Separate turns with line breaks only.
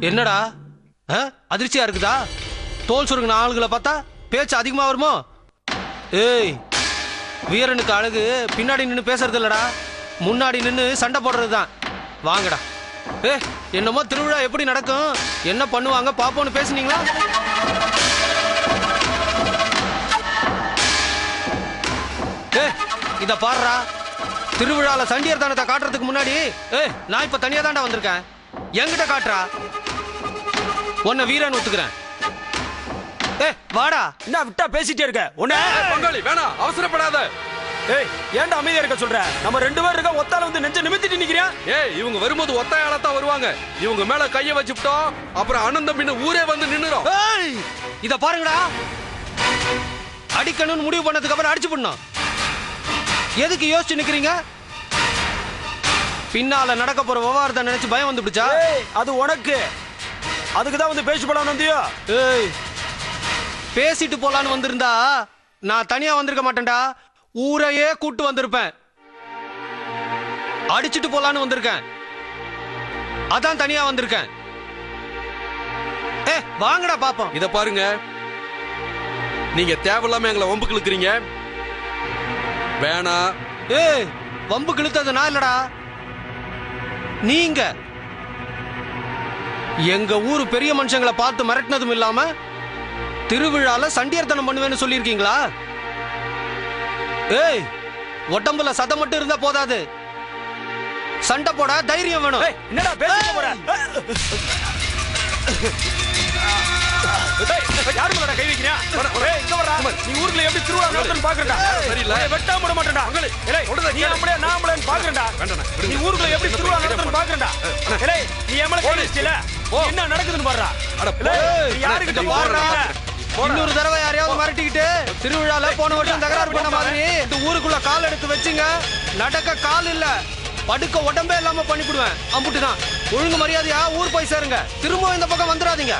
என்னடா அதிர்ச்சியா இருக்குதா? தோல் சுருங்கின ஆளுகளை பார்த்தா பேச்சு அதிகமா வருமோ? ஏய், வீரனுக்கு அழகு பின்னாடி நின்று பேசுறது இல்லடா, முன்னாடி நின்று சண்டை போடுறது தான். வாங்கடா. என்னமோ திருவிழா எப்படி நடக்கும், என்ன பண்ணுவாங்க பாப்போன்னு பேசுனீங்களா? இத பாருடா, திருவிழால சண்டியர் தானத்தை காட்டுறதுக்கு முன்னாடி நான் இப்ப தனியா தாண்டா வந்திருக்கேன். என்கிட்ட காட்டுறா, உன்னை வீரன் ஒத்துக்கிறேன். வாடா.
என்ன விட்டா பேசிட்டே இருக்க?
பங்காளி வேணாம், அவசரப்படாத.
ஏன்டா அமைதியா இருக்க சொல்ற? நம்ம 2 பேர் இருக்க, ஒத்தால வந்து நெஞ்ச நிமித்திட்டு நிக்கிறியா?
இவங்க வரும்போது ஒத்தையாளத்தான் வருவாங்க. இவங்க மேல கைய வச்சுட்டோம், அப்புறம் அனந்தம் பின்ன ஊரே வந்து நின்னுரும்.
இத பாருங்கடா, அடிக்கணும்னு முடிவு பண்ணதுக்கு அப்புறம் அடிச்சு பண்ணோம். எதுக்கு யோசிச்சு நிக்கிறீங்க? பின்னால நடக்க போற விவகாரத்தை நினைச்சு பயம் வந்து பிடிச்சா?
அது உனக்கு. அதுக்குதான் வந்து பேசி போலாம் வந்தியோ?
பேசிட்டு போலான்னு வந்திருந்தா நான் தனியா வந்திருக்க மாட்டேன்டா, ஊரையே கூட்டு வந்திருப்பேன். அடிச்சுட்டு போலான்னு வந்திருக்கேன், அதான் தனியா வந்திருக்கேன். வாங்கடா பாப்போம்.
இத பாருங்க, நீங்க தேவையில்லாம எங்களை வம்புக்கு இழுக்கிறீங்க. வேணா.
வம்பு கிழுத்தது நான் இல்லடா, நீங்க. எங்க ஊரு பெரிய மனுஷங்களை பார்த்து மிரட்டினதும் இல்லாம திருவிழால சண்டியர்த்தனம் பண்ணுவேன்னு சொல்லியிருக்கீங்களா? ஒட்டம்புல சதம் மட்டும் இருந்தா போதாது, சண்டை போட தைரியம் வேணும்.
என்னடா பேச போற? யாரு மேல கை வைக்கிறா? இங்க வரடா. நீ ஊருக்குள்ள எப்படி திருவிழா நடத்துன்னு பாக்குறடா.
சரியில்லை,
வெட்டாம விட மாட்டேன்டா. நீ அப்படியே நான் அப்படியே பாக்குறேன்டா. நீ ஊருக்குள்ள எப்படி திருவிழா நடத்துன்னு பாக்குறேன்டா. நீ எமல கை வச்சில என்ன நடக்குதுன்னு பாருடா. யாருக்கிட்ட பாருடா.
இன்னொரு தடவை யாரையாவது மிரட்டிக்கிட்டு திருவிழால போன வருஷம் தகராறு பண்ண மாதிரி இந்த ஊருக்குள்ள கால் எடுத்து வச்சுங்க, நடக்க கால் இல்ல, படுக்க உடம்பே இல்லாம பண்ணிவிடுவேன். அம்புட்டுதான். ஒழுங்கு மரியாதையா ஊர் போய் சேருங்க, திரும்ப இந்த பக்கம் வந்துடாதீங்க.